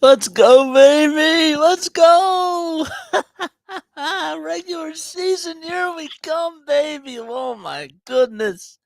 Let's go, baby. Let's go. Regular season, here we come, baby. Oh, my goodness.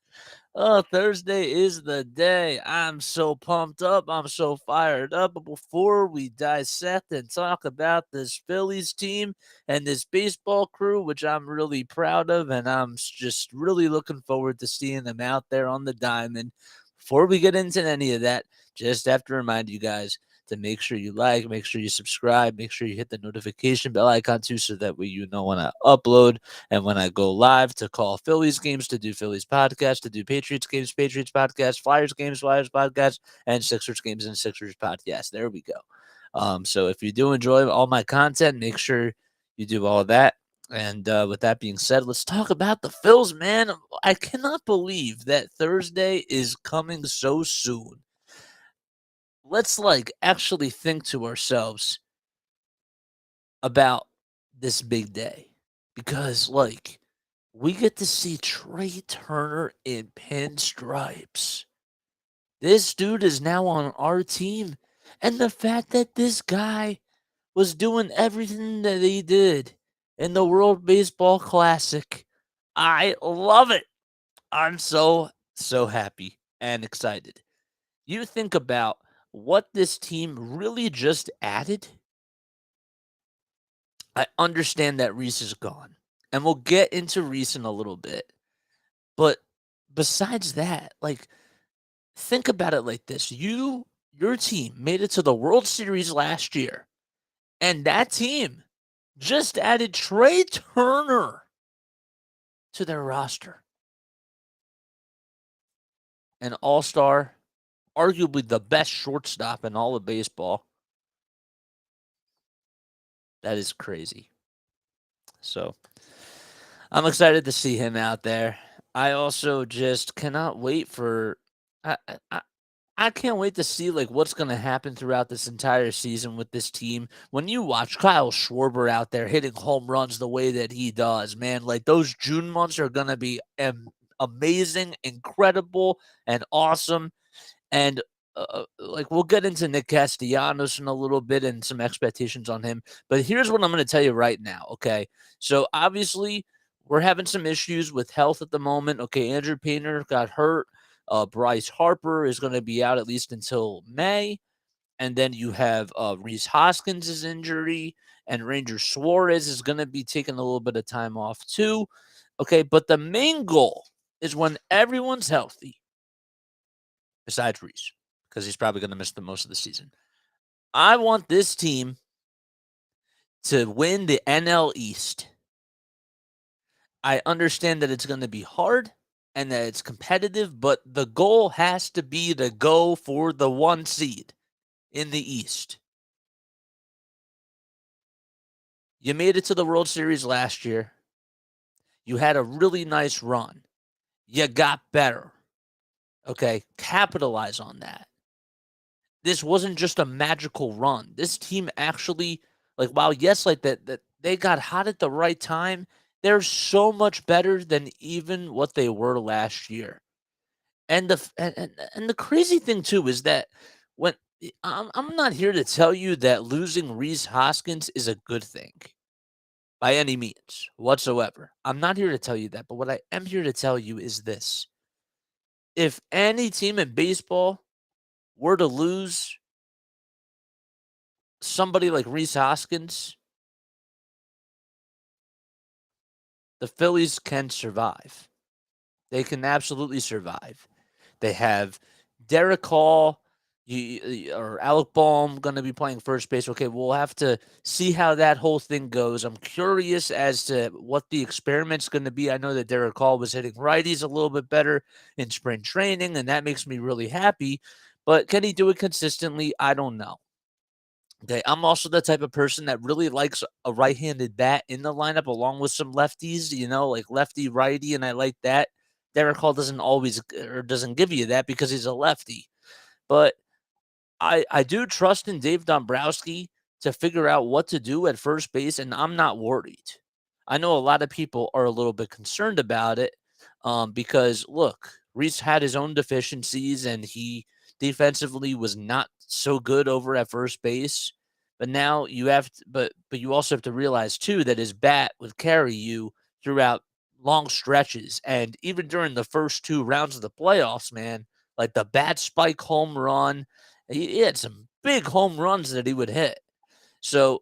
Oh, Thursday is the day. I'm so pumped up. I'm so fired up. But before we dissect and talk about this Phillies team and this baseball crew, which I'm really proud of, and just really looking forward to seeing them out there on the diamond. Before we get into any of that, just have to remind you guys to make sure you like, make sure you subscribe, make sure you hit the notification bell icon too, so that way you know when I upload and when I go live to call Phillies games, to do Phillies podcast, to do Patriots games, Patriots podcast, Flyers games, Flyers podcast, and Sixers games and Sixers podcast. There we go. So if you do enjoy all my content, make sure you do all of that. And with that being said, let's talk about the Phils, man. I cannot believe that Thursday is coming so soon. Let's actually think to ourselves about this big day, because we get to see Trey Turner in pinstripes. This dude is now on our team. And the fact that this guy was doing everything that he did in the World Baseball Classic, I love it. I'm so happy and excited. You think about what this team really just added. I understand that Rhys is gone, and we'll get into Rhys in a little bit. But besides that, think about it like this. Your team made it to the World Series last year, and that team just added Trey Turner to their roster. An all-star, arguably the best shortstop in all of baseball. That is crazy. So, I'm excited to see him out there. I also just cannot wait for I I I can't wait to see what's going to happen throughout this entire season with this team. When you watch Kyle Schwarber out there hitting home runs the way that he does, man, those June months are going to be amazing, incredible, and awesome. And we'll get into Nick Castellanos in a little bit and some expectations on him. But here's what I'm going to tell you right now. Okay, so obviously we're having some issues with health at the moment. Okay, Andrew Painter got hurt. Bryce Harper is going to be out at least until May. And then you have Rhys Hoskins' injury, and Ranger Suarez is going to be taking a little bit of time off too. Okay, but the main goal is when everyone's healthy, besides Rhys, because he's probably going to miss the most of the season. I want this team to win the NL East. I understand that it's going to be hard and that it's competitive, but the goal has to be to go for the 1 seed in the East. You made it to the World Series last year. You had a really nice run. You got better. Okay, capitalize on that. This wasn't just a magical run. This team actually, while yes, that they got hot at the right time, they're so much better than even what they were last year. And the crazy thing too is that when I'm not here to tell you that losing Rhys Hoskins is a good thing by any means whatsoever. I'm not here to tell you that, but what I am here to tell you is this. If any team in baseball were to lose somebody like Rhys Hoskins, the Phillies can survive. They can absolutely survive. They have Derek Hall or Alec Bohm going to be playing first base. Okay, we'll have to see how that whole thing goes. I'm curious as to what the experiment's going to be. I know that Derek Hall was hitting righties a little bit better in spring training, and that makes me really happy. But can he do it consistently? I don't know. Okay, I'm also the type of person that really likes a right-handed bat in the lineup along with some lefties, like lefty righty, and I like that. Derek Hall doesn't always or doesn't give you that because he's a lefty. But I do trust in Dave Dombrowski to figure out what to do at first base, and I'm not worried. I know a lot of people are a little bit concerned about it because, look, Rhys had his own deficiencies, and he defensively was not so good over at first base. But now you have to, but you also have to realize too that his bat would carry you throughout long stretches, and even during the first two rounds of the playoffs, man, like the bat spike home run, he had some big home runs that he would hit. So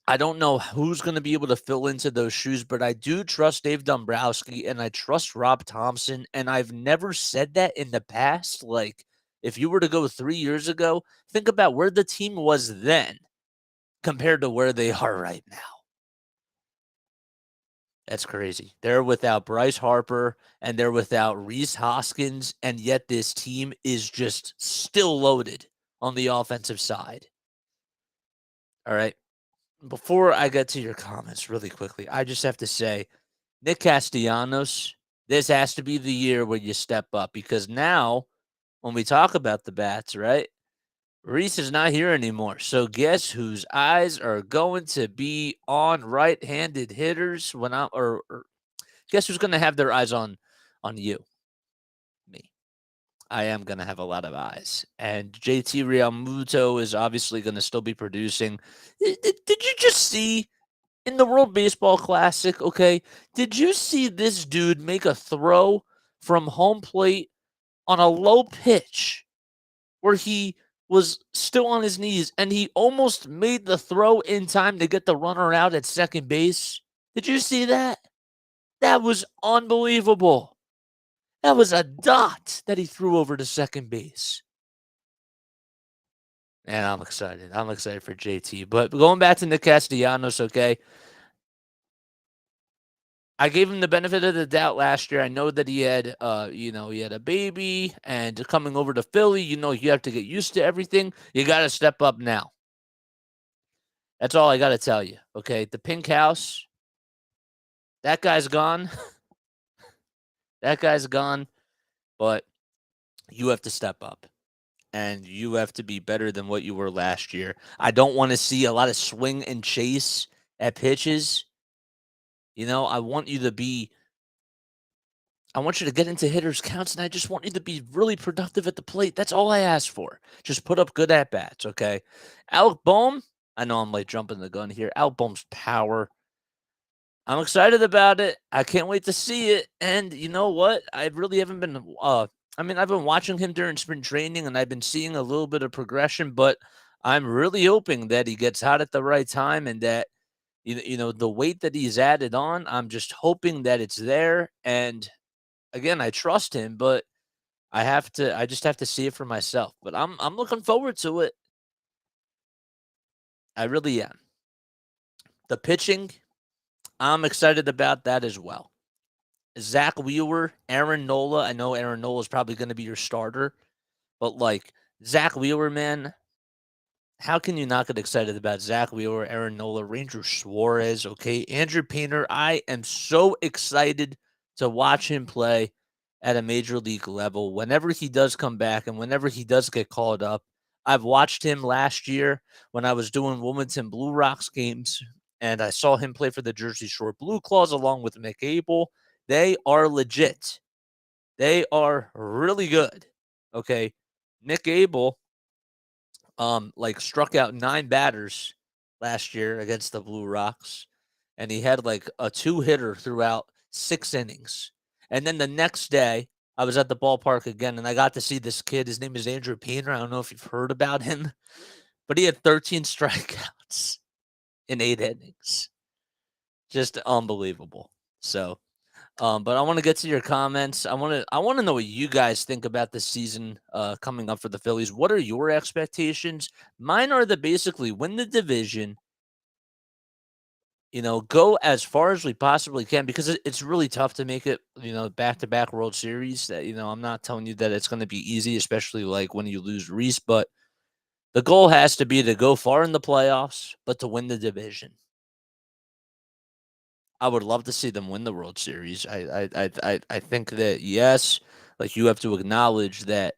I don't know who's going to be able to fill into those shoes, but I do trust Dave Dombrowski and I trust Rob Thompson. And I've never said that in the past. Like, if you were to go 3 years ago, think about where the team was then compared to where they are right now. That's crazy. They're without Bryce Harper and they're without Rhys Hoskins, and yet this team is just still loaded on the offensive side. All right. Before I get to your comments really quickly, I just have to say, Nick Castellanos, this has to be the year where you step up because now when we talk about the bats, right? Rhys is not here anymore. So guess whose eyes are going to be on right-handed hitters when I or guess who's going to have their eyes on you? Me. I am going to have a lot of eyes. And JT Realmuto is obviously going to still be producing. Did you just see in the World Baseball Classic, okay, did you see this dude make a throw from home plate on a low pitch where he was still on his knees and he almost made the throw in time to get the runner out at second base? Did you see that? That was unbelievable. That was a dot that he threw over to second base. And I'm excited. I'm excited for JT. But going back to Nick Castellanos, okay, I gave him the benefit of the doubt last year. I know that he had, he had a baby and coming over to Philly, you have to get used to everything. You got to step up now. That's all I got to tell you. Okay. The pink house, that guy's gone. That guy's gone, but you have to step up and you have to be better than what you were last year. I don't want to see a lot of swing and chase at pitches. I want you to be I want you to get into hitters' counts, and I just want you to be really productive at the plate. That's all I ask for. Just put up good at bats, okay? Alec Bohm, I know I'm like jumping the gun here. Alec Bohm's power. I'm excited about it. I can't wait to see it. And you know what? I really haven't been. I've been watching him during spring training, and I've been seeing a little bit of progression. But I'm really hoping that he gets hot at the right time, and that the weight that he's added on. I'm just hoping that it's there, and again, I trust him, but I just have to see it for myself. But I'm looking forward to it. I really am. The pitching, I'm excited about that as well. Zach Wheeler, Aaron Nola. I know Aaron Nola is probably going to be your starter, but like Zach Wheeler, man, how can you not get excited about Zach Wheeler, Aaron Nola, Ranger Suarez? Okay, Andrew Painter. I am so excited to watch him play at a major league level. Whenever he does come back and whenever he does get called up, I've watched him last year when I was doing Wilmington Blue Rocks games, and I saw him play for the Jersey Shore Blue Claws along with Mick Abel. They are legit. They are really good. Okay, Mick Abel struck out 9 batters last year against the Blue Rocks, and he had like a 2-hitter throughout 6 innings. And then the next day, I was at the ballpark again, and I got to see this kid. His name is Andrew Painter. I don't know if you've heard about him, but he had 13 strikeouts in 8 innings. Just unbelievable. So, but I want to get to your comments. I want to know what you guys think about this season coming up for the Phillies. What are your expectations? Mine are to basically win the division. Go as far as we possibly can because it's really tough to make it. Back-to-back World Series. That I'm not telling you that it's going to be easy, especially like when you lose Rhys. But the goal has to be to go far in the playoffs, but to win the division. I would love to see them win the World Series. I think that yes, like you have to acknowledge that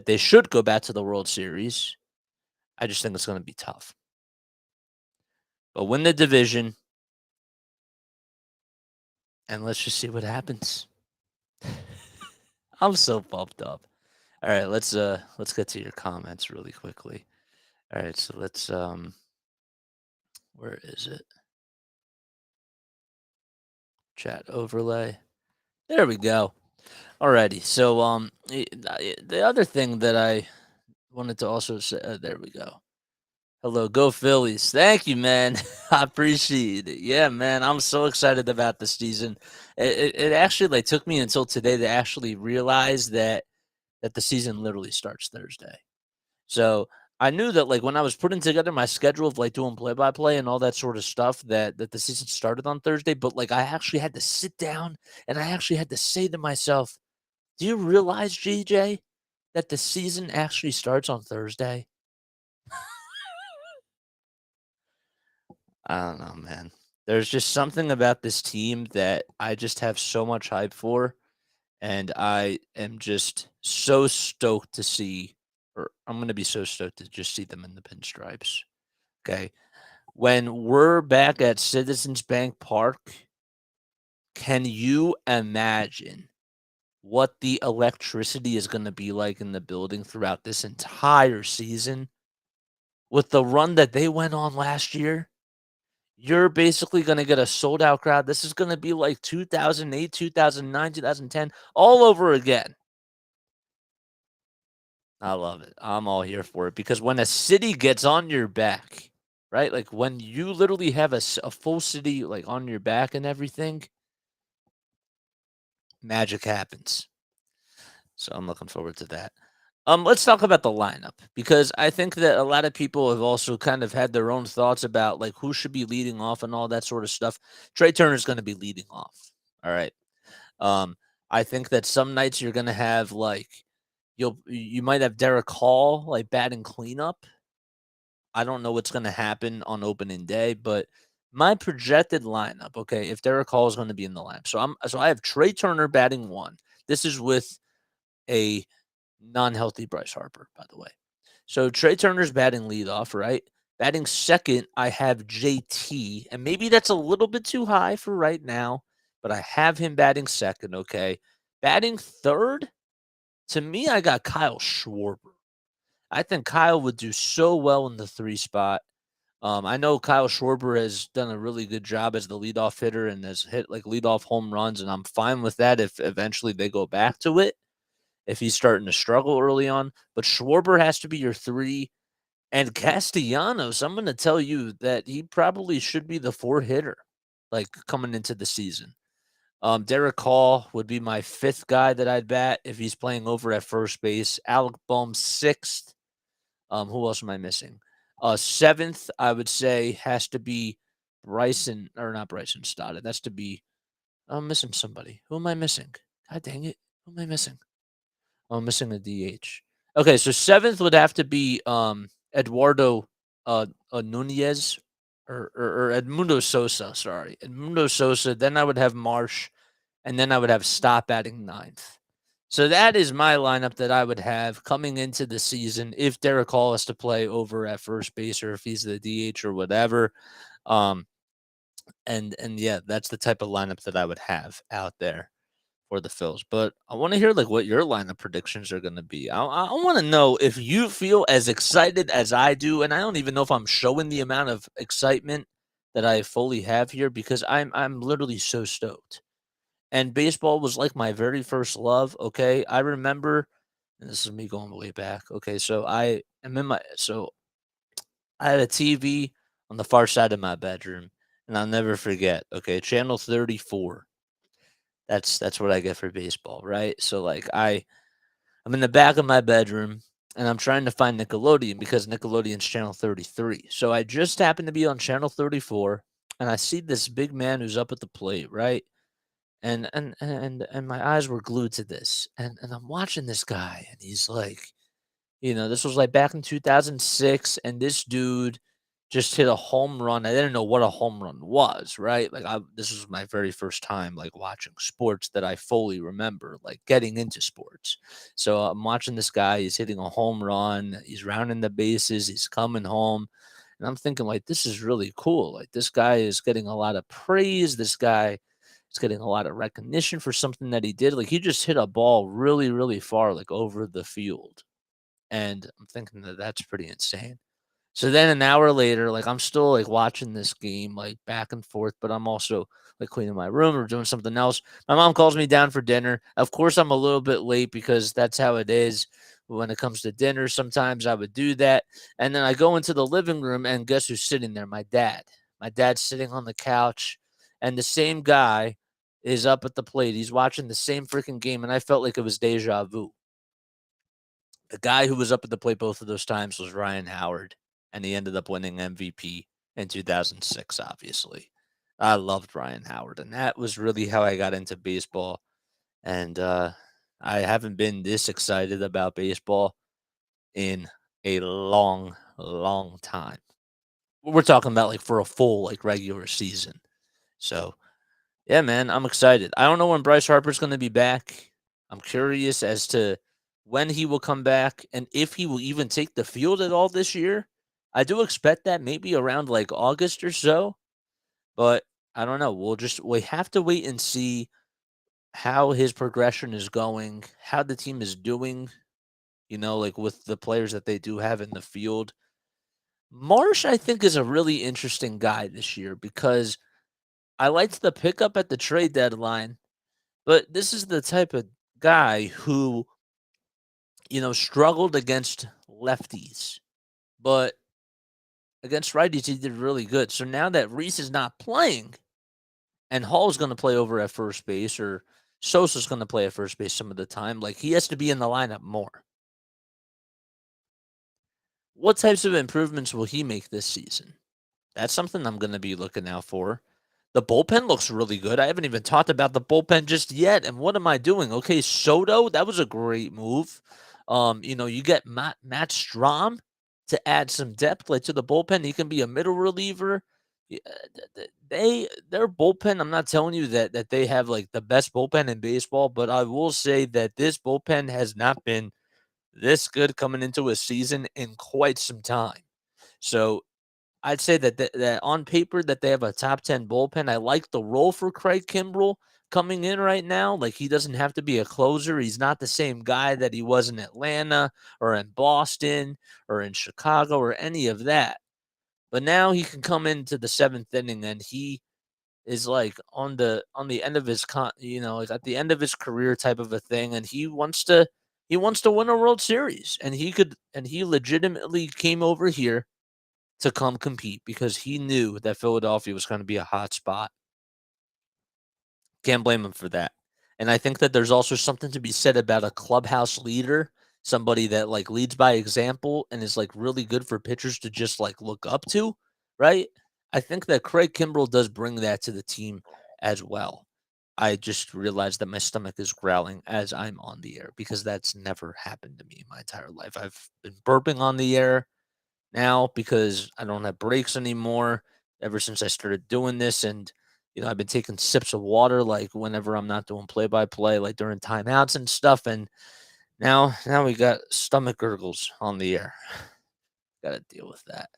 they should go back to the World Series. I just think it's going to be tough. But win the division, and let's just see what happens. I'm so pumped up. All right, let's get to your comments really quickly. All right, so let's where is it? Chat overlay. There we go. Alrighty. So the other thing that I wanted to also say, there we go. Hello, go Phillies. Thank you, man. I appreciate it. Yeah, man. I'm so excited about the season. It actually like took me until today to actually realize that the season literally starts Thursday. So I knew that like when I was putting together my schedule of like doing play by play and all that sort of stuff that the season started on Thursday, but like I actually had to sit down and I actually had to say to myself, do you realize, GJ, that the season actually starts on Thursday? I don't know, man. There's just something about this team that I just have so much hype for, and I am just so stoked to see, or I'm going to be so stoked to just see them in the pinstripes. Okay. When we're back at Citizens Bank Park, can you imagine what the electricity is going to be like in the building throughout this entire season? With the run that they went on last year, you're basically gonna get a sold out crowd. This is gonna be like 2008, 2009, 2010 all over again. I love it. I'm all here for it because when a city gets on your back, right? Like when you literally have a full city like on your back and everything, magic happens. So I'm looking forward to that. Let's talk about the lineup because I think that a lot of people have also kind of had their own thoughts about like who should be leading off and all that sort of stuff. Trey Turner's going to be leading off. All right. Um, I think that some nights you're going to have like you might have Derek Hall like batting cleanup. I don't know what's going to happen on opening day, but my projected lineup, okay, if Derek Hall is going to be in the lineup, so I have Trey Turner batting one. This is with a non-healthy Bryce Harper, by the way. So Trey Turner's batting leadoff, right? Batting second, I have JT, and maybe that's a little bit too high for right now, but I have him batting second, okay? Batting third, to me, I got Kyle Schwarber. I think Kyle would do so well in the three spot. I know Kyle Schwarber has done a really good job as the leadoff hitter and has hit like leadoff home runs, and I'm fine with that if eventually they go back to it if he's starting to struggle early on. But Schwarber has to be your three. And Castellanos, I'm going to tell you that he probably should be the four hitter, like coming into the season. Derek Hall would be my fifth guy that I'd bat if he's playing over at first base. Alec Bohm sixth. Who else am I missing? Seventh, I would say has to be Bryson or not Bryson Stott. That's to be. I'm missing somebody. Who am I missing? God dang it! Who am I missing? Oh, I'm missing a DH. Okay, so seventh would have to be Eduardo Nunez or Edmundo Sosa. Sorry, Edmundo Sosa. Then I would have Marsh, and then I would have Stop batting ninth. So that is my lineup that I would have coming into the season if Derek Hall has to play over at first base or if he's the DH or whatever. Um, and yeah, that's the type of lineup that I would have out there for the Phils. But I want to hear like what your lineup predictions are going to be. I want to know if you feel as excited as I do, and I don't even know if I'm showing the amount of excitement that I fully have here because I'm literally so stoked. And baseball was like my very first love. Okay, I remember, and this is me going way back. Okay, so I had a TV on the far side of my bedroom, and I'll never forget. Okay, channel 34. That's what I get for baseball, right? So like I'm in the back of my bedroom and I'm trying to find Nickelodeon because Nickelodeon's channel 33. So I just happened to be on channel 34 and I see this big man who's up at the plate, right? And my eyes were glued to this. And I'm watching this guy and he's like, this was like back in 2006, and this dude just hit a home run. I didn't know what a home run was, right? Like this was my very first time like watching sports that I fully remember, like getting into sports. So I'm watching this guy. He's hitting a home run. He's rounding the bases. He's coming home. And I'm thinking, like, this is really cool. Like, this guy is getting a lot of praise. This guy He's getting a lot of recognition for something that he did. Like, he just hit a ball really, really far, like, over the field, and I'm thinking that that's pretty insane. So then an hour later, like, I'm still, like, watching this game, like, back and forth, but I'm also, like, cleaning my room or doing something else. My mom calls me down for dinner. Of course, I'm a little bit late because that's how it is when it comes to dinner. Sometimes I would do that. And then I go into the living room, and guess who's sitting there? My dad. My dad's sitting on the couch, and the same guy is up at the plate. He's watching the same freaking game, and I felt like it was deja vu. The guy who was up at the plate both of those times was Ryan Howard, and he ended up winning MVP in 2006, obviously. I loved Ryan Howard, and that was really how I got into baseball. And I haven't been this excited about baseball in a long, long time. We're talking about like for a full like regular season. So yeah, man, I'm excited. I don't know when Bryce Harper's going to be back. I'm curious as to when he will come back and if he will even take the field at all this year. I do expect that maybe around like August or so, but I don't know. We have to wait and see how his progression is going, how the team is doing, like with the players that they do have in the field. Marsh, I think, is a really interesting guy this year because I liked the pickup at the trade deadline. But this is the type of guy who, struggled against lefties, but against righties, he did really good. So now that Rhys is not playing and Hall's going to play over at first base or Sosa's going to play at first base some of the time, like he has to be in the lineup more. What types of improvements will he make this season? That's something I'm going to be looking out for. The bullpen looks really good. I haven't even talked about the bullpen just yet. And what am I doing? Okay, Soto, that was a great move. You get Matt Strom to add some depth like to the bullpen. He can be a middle reliever. Yeah, their bullpen. I'm not telling you that they have like the best bullpen in baseball, but I will say that this bullpen has not been this good coming into a season in quite some time. So I'd say that on paper that they have a top 10 bullpen. I like the role for Craig Kimbrell coming in right now. Like he doesn't have to be a closer. He's not the same guy that he was in Atlanta or in Boston or in Chicago or any of that. But now he can come into the seventh inning and he is like on the end of his like at the end of his career type of a thing, and he wants to win a World Series, and he legitimately came over here to come compete because he knew that Philadelphia was going to be a hot spot. Can't blame him for that. And I think that there's also something to be said about a clubhouse leader, somebody that like leads by example and is like really good for pitchers to just like look up to, right? I think that Craig Kimbrell does bring that to the team as well. I just realized that my stomach is growling as I'm on the air because that's never happened to me in my entire life. I've been burping on the air now because I don't have breaks anymore ever since I started doing this. And, I've been taking sips of water like whenever I'm not doing play by play, like during timeouts and stuff. And now we got stomach gurgles on the air. Got to deal with that.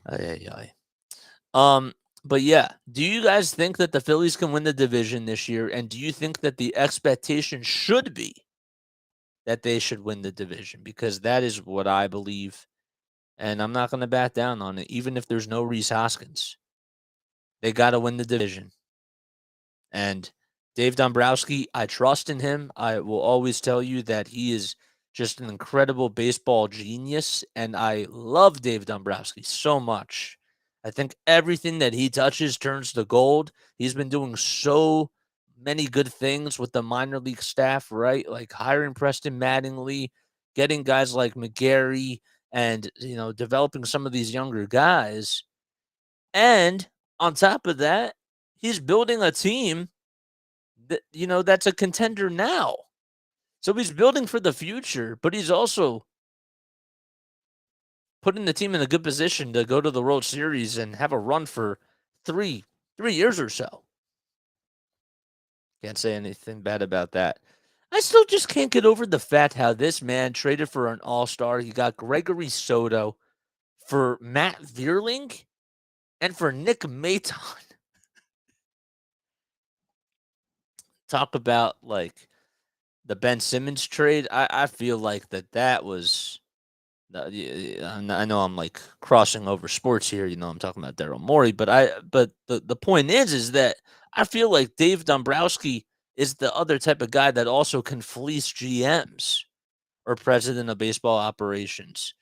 Ay, ay, ay. But yeah, do you guys think that the Phillies can win the division this year? And do you think that the expectation should be that they should win the division? Because that is what I believe. And I'm not going to back down on it, even if there's no Rhys Hoskins. They got to win the division. And Dave Dombrowski, I trust in him. I will always tell you that he is just an incredible baseball genius. And I love Dave Dombrowski so much. I think everything that he touches turns to gold. He's been doing so many good things with the minor league staff, right? Like hiring Preston Mattingly, getting guys like McGarry, and developing some of these younger guys. And on top of that, he's building a team that's a contender now. So he's building for the future, but he's also putting the team in a good position to go to the World Series and have a run for three years or so. Can't say anything bad about that. I still just can't get over the fact how this man traded for an all-star. He got Gregory Soto for Matt Vierling and for Nick Maton. talk about like the Ben Simmons trade. I feel like that was. I know I'm like crossing over sports here. I'm talking about Daryl Morey, but the point is that I feel like Dave Dombrowski is the other type of guy that also can fleece GMs or president of baseball operations.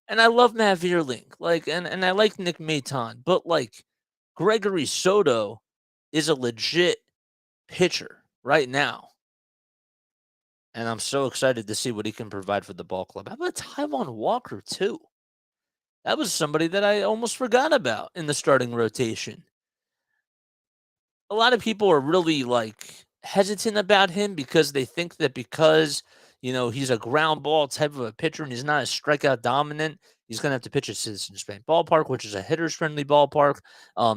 And I love Matt Vierling, and I like Nick Maton, but like Gregory Soto is a legit pitcher right now. And I'm so excited to see what he can provide for the ball club. How about Taiwan Walker, too? That was somebody that I almost forgot about in the starting rotation. A lot of people are really like hesitant about him because they think that he's a ground ball type of a pitcher and he's not a strikeout dominant, he's going to have to pitch at Citizens Bank Ballpark, which is a hitter's friendly ballpark.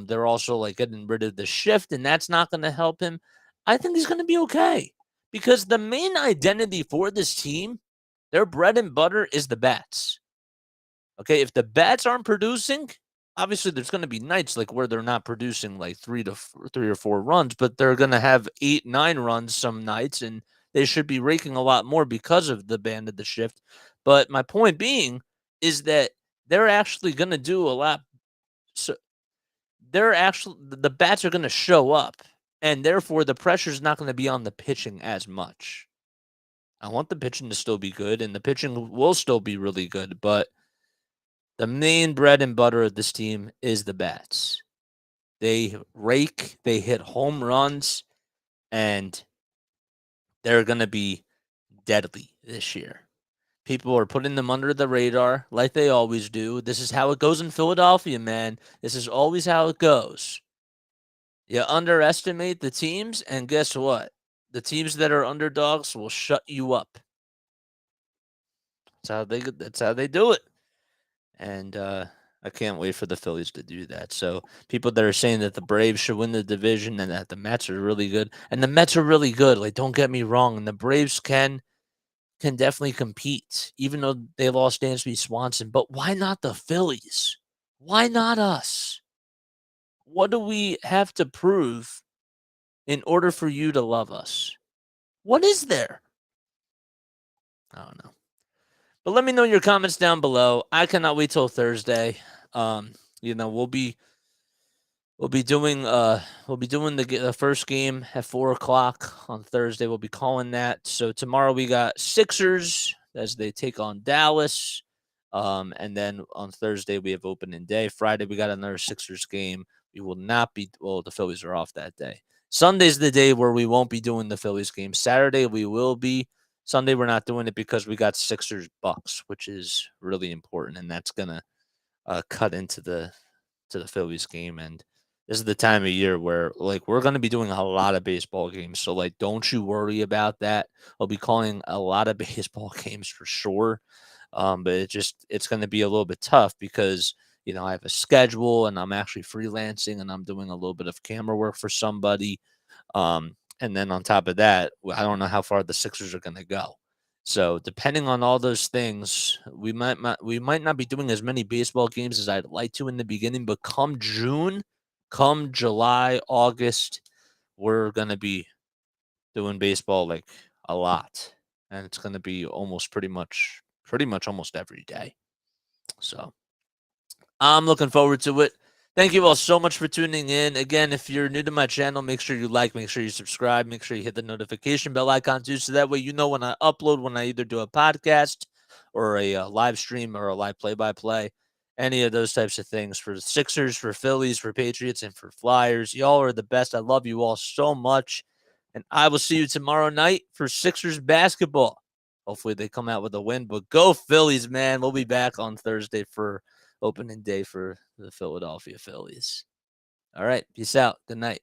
They're also like getting rid of the shift, and that's not going to help him. I think he's going to be okay because the main identity for this team, their bread and butter, is the bats. Okay, if the bats aren't producing, obviously there's going to be nights like where they're not producing like three or four runs, but they're going to have 8, 9 runs some nights, and they should be raking a lot more because of the band of the shift. But my point being is that they're actually going to do a lot. So the bats are going to show up, and therefore the pressure is not going to be on the pitching as much. I want the pitching to still be good, and the pitching will still be really good, but the main bread and butter of this team is the bats. They rake, they hit home runs, and they're going to be deadly this year. People are putting them under the radar like they always do. This is how it goes in Philadelphia, man. This is always how it goes. You underestimate the teams, and guess what? The teams that are underdogs will shut you up. That's how they do it. And I can't wait for the Phillies to do that. So people that are saying that the Braves should win the division and that the Mets are really good, and the Mets are really good. Like, don't get me wrong, and the Braves can definitely compete, even though they lost Dansby Swanson. But why not the Phillies? Why not us? What do we have to prove in order for you to love us? What is there? I don't know. But let me know your comments down below. I cannot wait till Thursday. Um, we'll be doing the first game at 4 o'clock on Thursday. We'll be calling that. So tomorrow we got Sixers as they take on Dallas. And then on Thursday we have opening day. Friday we got another Sixers game. We will not be the Phillies are off that day. Sunday's the day where we won't be doing the Phillies game. Saturday we will be. Sunday we're not doing it because we got Sixers Bucks, which is really important, and that's gonna cut into the Phillies game. And this is the time of year where like we're going to be doing a lot of baseball games. So like don't you worry about that. I'll be calling a lot of baseball games for sure. But it's going to be a little bit tough because I have a schedule and I'm actually freelancing and I'm doing a little bit of camera work for somebody. And then on top of that, I don't know how far the Sixers are going to go. So depending on all those things, we might not be doing as many baseball games as I'd like to in the beginning, but come June, come July, August, we're going to be doing baseball like a lot. And it's going to be almost pretty much almost every day. So I'm looking forward to it. Thank you all so much for tuning in. Again, if you're new to my channel, make sure you like, make sure you subscribe, make sure you hit the notification bell icon too, so that way you know when I upload, when I either do a podcast or a live stream or a live play-by-play, any of those types of things for the Sixers, for Phillies, for Patriots, and for Flyers. Y'all are the best. I love you all so much, and I will see you tomorrow night for Sixers basketball. Hopefully they come out with a win, but go Phillies, man. We'll be back on Thursday for opening day for the Philadelphia Phillies. All right. Peace out. Good night.